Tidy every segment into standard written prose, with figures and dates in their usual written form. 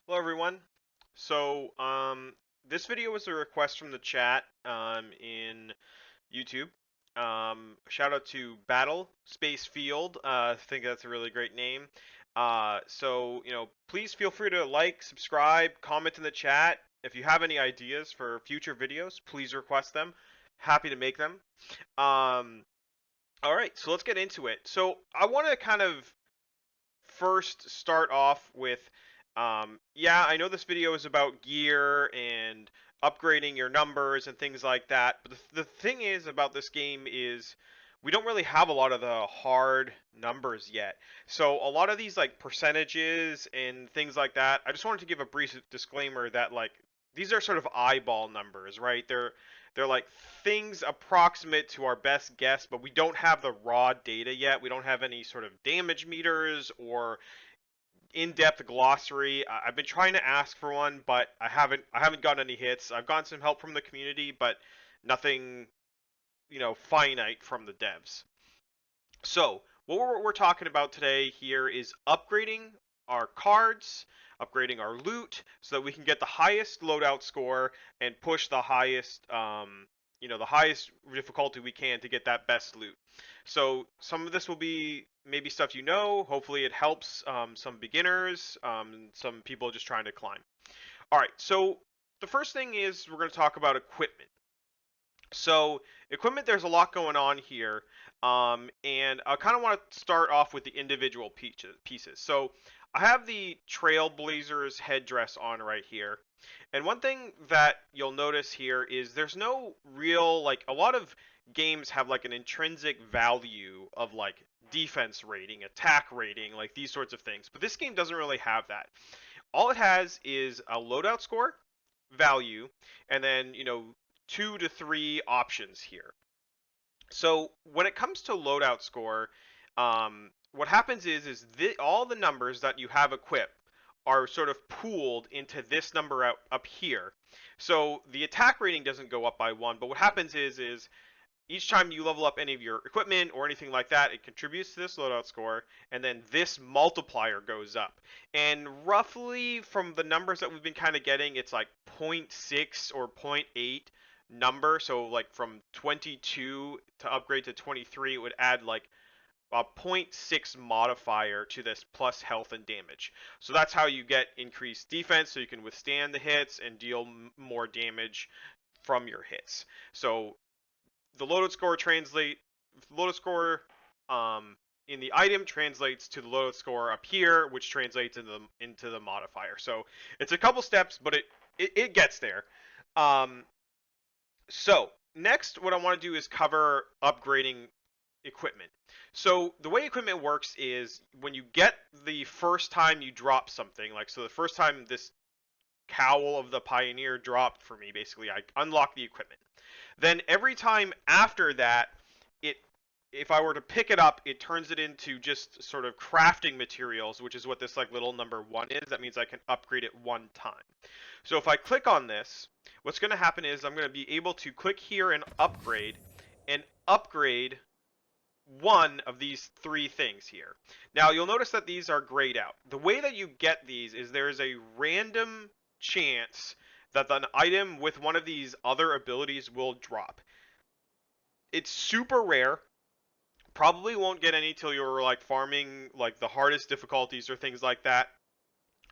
Hello everyone. So, this video was a request from the chat in YouTube. Shout out to Battle Space Field. I think that's a really great name. Please feel free to like, subscribe, comment in the chat. If you have any ideas for future videos, please request them. Happy to make them. All right, so let's get into it. So I want to kind of first start off with, yeah, I know this video is about gear and upgrading your numbers and things like that, but the thing is about this game is we don't really have a lot of the hard numbers yet. So a lot of these like percentages and things like that, I just wanted to give a brief disclaimer that like these are sort of eyeball numbers, right? They're like things approximate to our best guess, but we don't have the raw data yet. We don't have any sort of damage meters or in-depth glossary. I've been trying to ask for one, but I haven't gotten any hits. I've gotten some help from the community, but nothing, finite from the devs. So, what we're talking about today here is upgrading our cards, upgrading our loot, so that we can get the highest loadout score and push the highest, the highest difficulty we can to get that best loot. So some of this will be maybe stuff you know. Hopefully it helps some beginners, some people just trying to climb. All right, so the first thing is we're going to talk about equipment. So equipment, there's a lot going on here, and I kind of want to start off with the individual pieces. So I have the Trailblazers headdress on right here, and one thing that you'll notice here is there's no real, like, a lot of games have like an intrinsic value of like defense rating, attack rating, like these sorts of things, but this game doesn't really have that. All it has is a loadout score value, and then 2 to 3 options here. So when it comes to loadout score, what happens is all the numbers that you have equipped are sort of pooled into this number up here. So the attack rating doesn't go up by 1, but what happens is each time you level up any of your equipment or anything like that, it contributes to this loadout score, and then this multiplier goes up. And roughly from the numbers that we've been kind of getting, it's like 0.6 or 0.8 number. So like from 22 to upgrade to 23, it would add like a 0.6 modifier to this plus health and damage. So that's how you get increased defense, so you can withstand the hits and deal more damage from your hits. So the loaded score in the item translates to the loaded score up here, which translates into the modifier. So it's a couple steps, but it gets there. So next, what I want to do is cover upgrading equipment. So the way equipment works is when you get the first time you drop something, like so the first time this Cowl of the Pioneer dropped for me, basically I unlock the equipment. Then every time after that, if I were to pick it up, it turns it into just sort of crafting materials, which is what this like little number 1 is. That means I can upgrade it 1 time. So if I click on this, what's going to happen is I'm going to be able to click here and upgrade 1 of these 3 things here. Now you'll notice that these are grayed out. The way that you get these is there is a random chance that an item with one of these other abilities will drop. It's super rare. Probably won't get any till you're like farming like the hardest difficulties or things like that.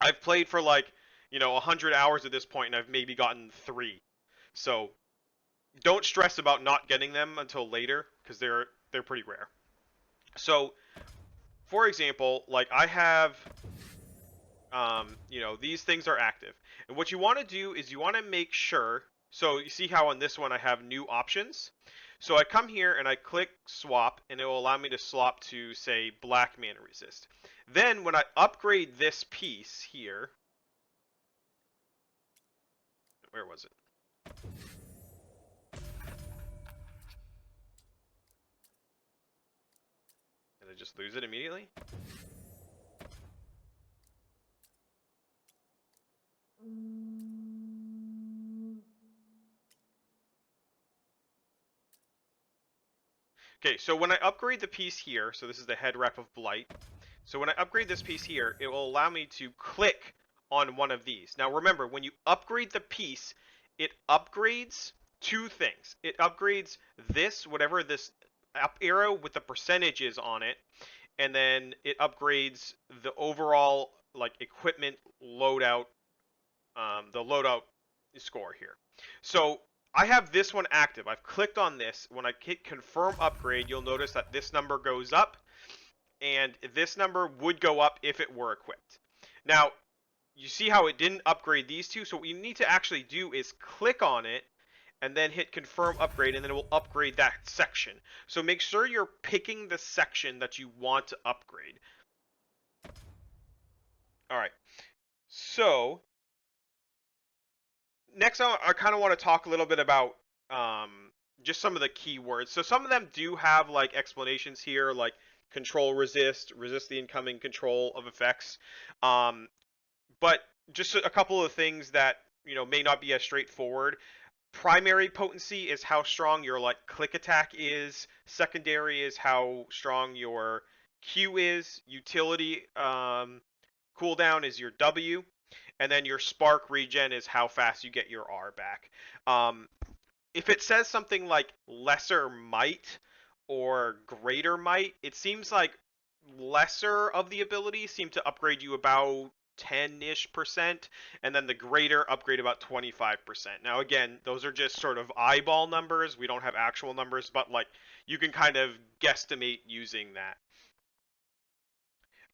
I've played for like 100 hours at this point, and I've maybe gotten 3. So don't stress about not getting them until later, because they're pretty rare. So for example, like I have these things are active. And what you want to do is you want to make sure, so you see how on this one I have new options? So I come here and I click swap, and it will allow me to swap to, say, black mana resist. Then when I upgrade this piece here, where was it? Did I just lose it immediately? Okay, so when I upgrade the piece here, so this is the head rep of Blight. So when I upgrade this piece here, it will allow me to click on one of these. Now remember, when you upgrade the piece, it upgrades two things. It upgrades this, whatever this up arrow with the percentages on it, and then it upgrades the overall like equipment loadout, the loadout score here. So I have this one active. I've clicked on this. When I hit confirm upgrade, you'll notice that this number goes up, and this number would go up if it were equipped. Now, you see how it didn't upgrade these two? So what you need to actually do is click on it and then hit confirm upgrade, and then it will upgrade that section. So make sure you're picking the section that you want to upgrade. All right. So next, I kind of want to talk a little bit about just some of the keywords. So some of them do have like explanations here, like control resist the incoming control of effects. But just a couple of things that may not be as straightforward. Primary potency is how strong your like click attack is. Secondary is how strong your Q is. Utility cooldown is your W. And then your spark regen is how fast you get your R back. If it says something like lesser might or greater might, it seems like lesser of the abilities seem to upgrade you about 10-ish%, and then the greater upgrade about 25%. Now again, those are just sort of eyeball numbers. We don't have actual numbers, but like you can kind of guesstimate using that.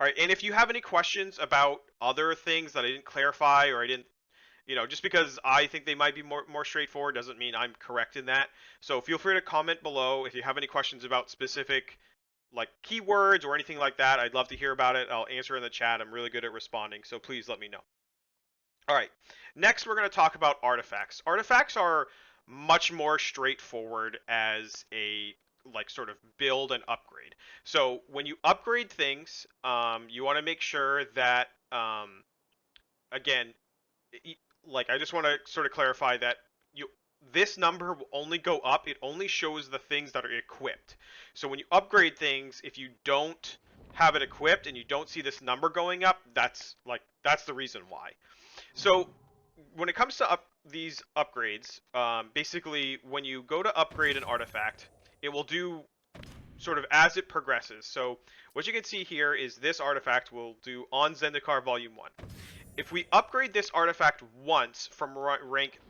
All right, and if you have any questions about other things that I didn't clarify or I didn't, just because I think they might be more straightforward doesn't mean I'm correct in that. So feel free to comment below if you have any questions about specific like keywords or anything like that. I'd love to hear about it. I'll answer in the chat. I'm really good at responding, so please let me know. All right, next we're going to talk about artifacts. Artifacts are much more straightforward as a like sort of build and upgrade. So when you upgrade things, you want to make sure that again, like I just want to sort of clarify that this number will only go up. It only shows the things that are equipped. So when you upgrade things, if you don't have it equipped and you don't see this number going up, that's the reason why. So when it comes to these upgrades, basically when you go to upgrade an artifact, it will do sort of as it progresses. So what you can see here is this artifact will do on Zendikar Volume 1. If we upgrade this artifact once from rank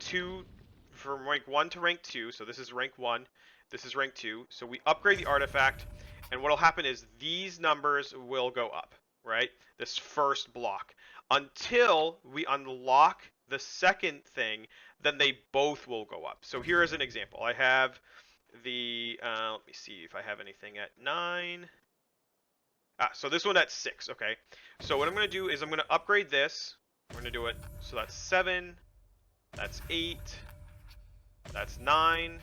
1 to rank 2, so this is rank 1, this is rank 2, so we upgrade the artifact, and what will happen is these numbers will go up, right? This first block. Until we unlock the second thing, then they both will go up. So here is an example. I have the, let me see if I have anything at 9. So this one at 6, okay. So what I'm going to do is I'm going to upgrade this. I'm going to do it, so that's 7, that's 8, that's 9.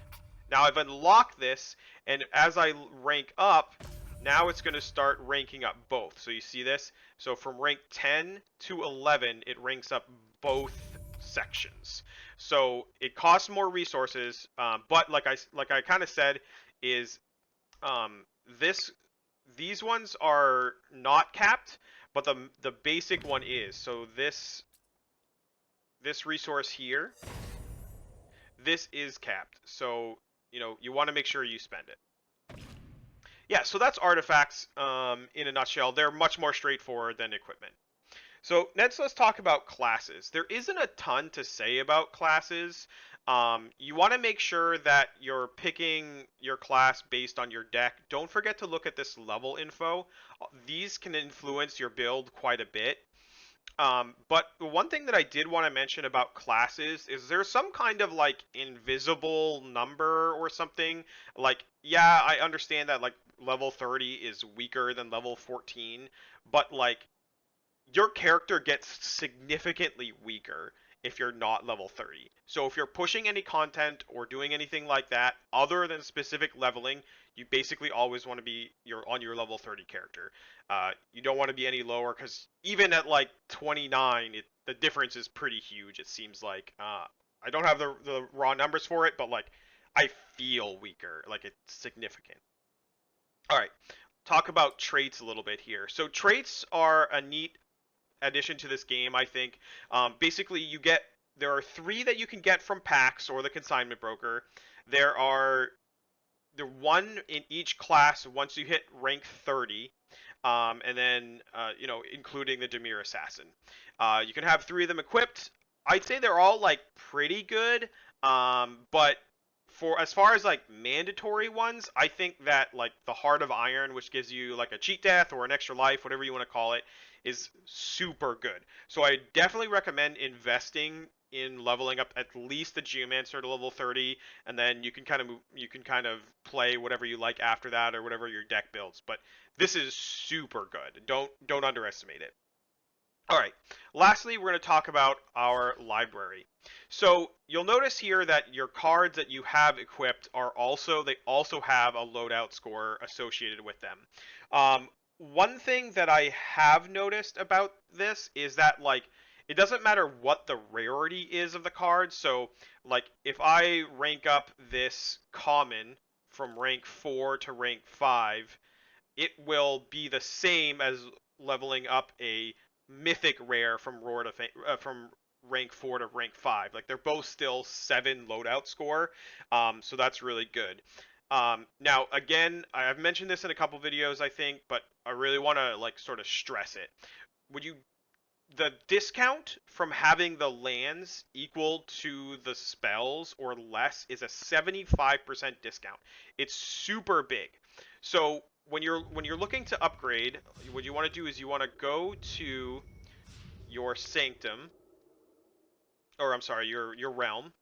Now I've unlocked this, and as I rank up, now it's going to start ranking up both. So you see this? So from rank 10 to 11, it ranks up both sections. So it costs more resources, but like I kind of said, is these ones are not capped, but the basic one is. So this resource here, this is capped. So you want to make sure you spend it. Yeah, so that's artifacts in a nutshell. They're much more straightforward than equipment. So next, let's talk about classes. There isn't a ton to say about classes. You want to make sure that you're picking your class based on your deck. Don't forget to look at this level info. These can influence your build quite a bit. But one thing that I did want to mention about classes is there's some kind of like invisible number or something. Like, yeah, I understand that like level 30 is weaker than level 14, but like your character gets significantly weaker if you're not level 30. So if you're pushing any content or doing anything like that other than specific leveling, you basically always want to be on your level 30 character. You don't want to be any lower, because even at like 29, the difference is pretty huge. It seems like I don't have the raw numbers for it, but like I feel weaker. Like it's significant. All right, talk about traits a little bit here. So traits are a neat addition to this game, I think. Basically, there are three that you can get from packs or the consignment broker. There are one in each class once you hit rank 30, and then including the Demir Assassin. You can have three of them equipped. I'd say they're all like pretty good, but for as far as like mandatory ones, I think that like the Heart of Iron, which gives you like a cheat death or an extra life, whatever you want to call it, is super good. So I definitely recommend investing in leveling up at least the Geomancer to level 30, and then you can kind of play whatever you like after that or whatever your deck builds. But this is super good. Don't underestimate it. All right. Lastly, we're going to talk about our library. So you'll notice here that your cards that you have equipped they also have a loadout score associated with them. One thing that I have noticed about this is that like it doesn't matter what the rarity is of the card. So like if I rank up this common from rank 4 to rank 5, it will be the same as leveling up a mythic rare from rank 4 to rank 5. Like they're both still 7 loadout score, so that's really good. Now again, I've mentioned this in a couple videos, I think, but I really want to like sort of stress it. Would you The discount from having the lands equal to the spells or less is a 75% discount. It's super big. So when you're looking to upgrade, what you want to do is you want to go to your sanctum, or I'm sorry, your realm.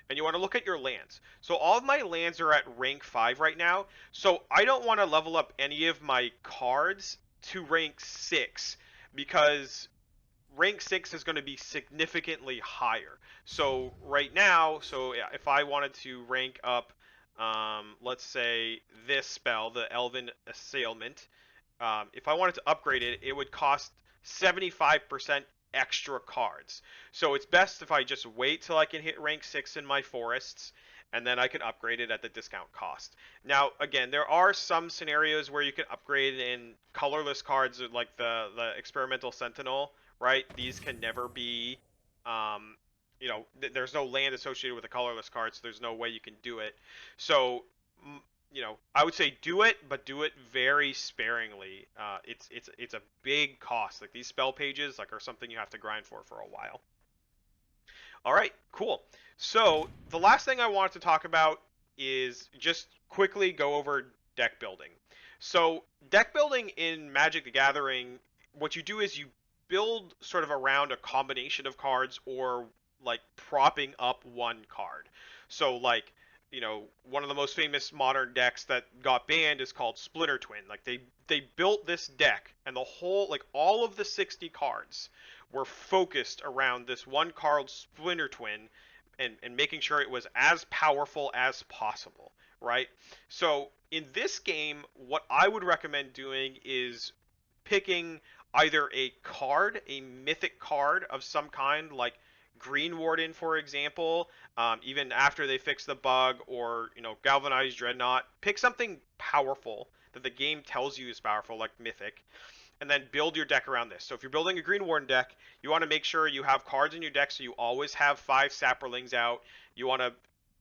And you want to look at your lands. So all of my lands are at rank 5 right now. So I don't want to level up any of my cards to rank 6 because rank 6 is going to be significantly higher. So right now, yeah, if I wanted to rank up, let's say this spell, the Elven Assailment, if I wanted to upgrade it, it would cost 75% extra cards. So it's best if I just wait till I can hit rank 6 in my forests, and then I can upgrade it at the discount cost. Now, again, there are some scenarios where you can upgrade in colorless cards like the Experimental Sentinel, right? These can never be, um, there's no land associated with a colorless card, so there's no way you can do it. So, I would say do it, but do it very sparingly. It's a big cost. Like these spell pages, like are something you have to grind for a while. All right, cool. So the last thing I wanted to talk about is just quickly go over deck building. So deck building in Magic the Gathering, what you do is you build sort of around a combination of cards or like propping up one card. So like, one of the most famous modern decks that got banned is called Splinter Twin. Like they built this deck and the whole like all of the 60 cards were focused around this one card Splinter Twin and making sure it was as powerful as possible, right? So in this game, what I would recommend doing is picking either a mythic card of some kind, like Green Warden, for example, even after they fix the bug, or Galvanized Dreadnought. Pick something powerful that the game tells you is powerful, like Mythic, and then build your deck around this. So if you're building a Green Warden deck, you want to make sure you have cards in your deck, so you always have 5 Saprolings out. You want to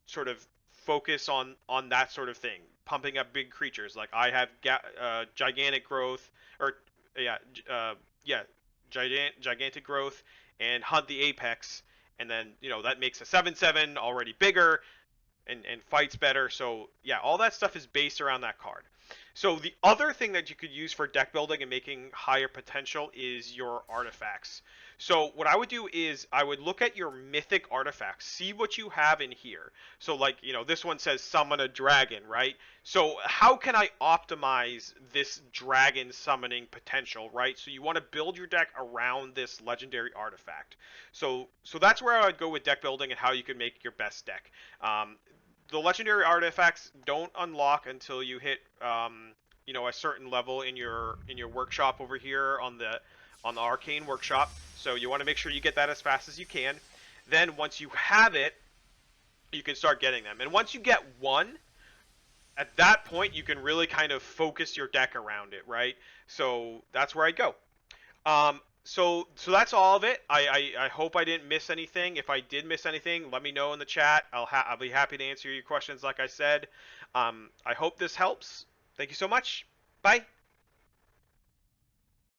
sort of focus on that sort of thing, pumping up big creatures. Like I have Gigantic Growth, or yeah, yeah, Gigantic Growth, and Hunt the Apex, and then that makes a 7/7 already bigger and fights better. So yeah, all that stuff is based around that card. So the other thing that you could use for deck building and making higher potential is your artifacts. So what I would do is I would look at your mythic artifacts, see what you have in here. So like, this one says summon a dragon, right? So how can I optimize this dragon summoning potential, right? So you want to build your deck around this legendary artifact. So that's where I would go with deck building and how you can make your best deck. The legendary artifacts don't unlock until you hit a certain level in your workshop over here on the arcane workshop. So you want to make sure you get that as fast as you can. Then once you have it, you can start getting them. And once you get one, at that point you can really kind of focus your deck around it, right? So that's where I go. So that's all of it. I hope I didn't miss anything. If I did miss anything, let me know in the chat. I'll be happy to answer your questions like I said. I hope this helps. Thank you so much. Bye.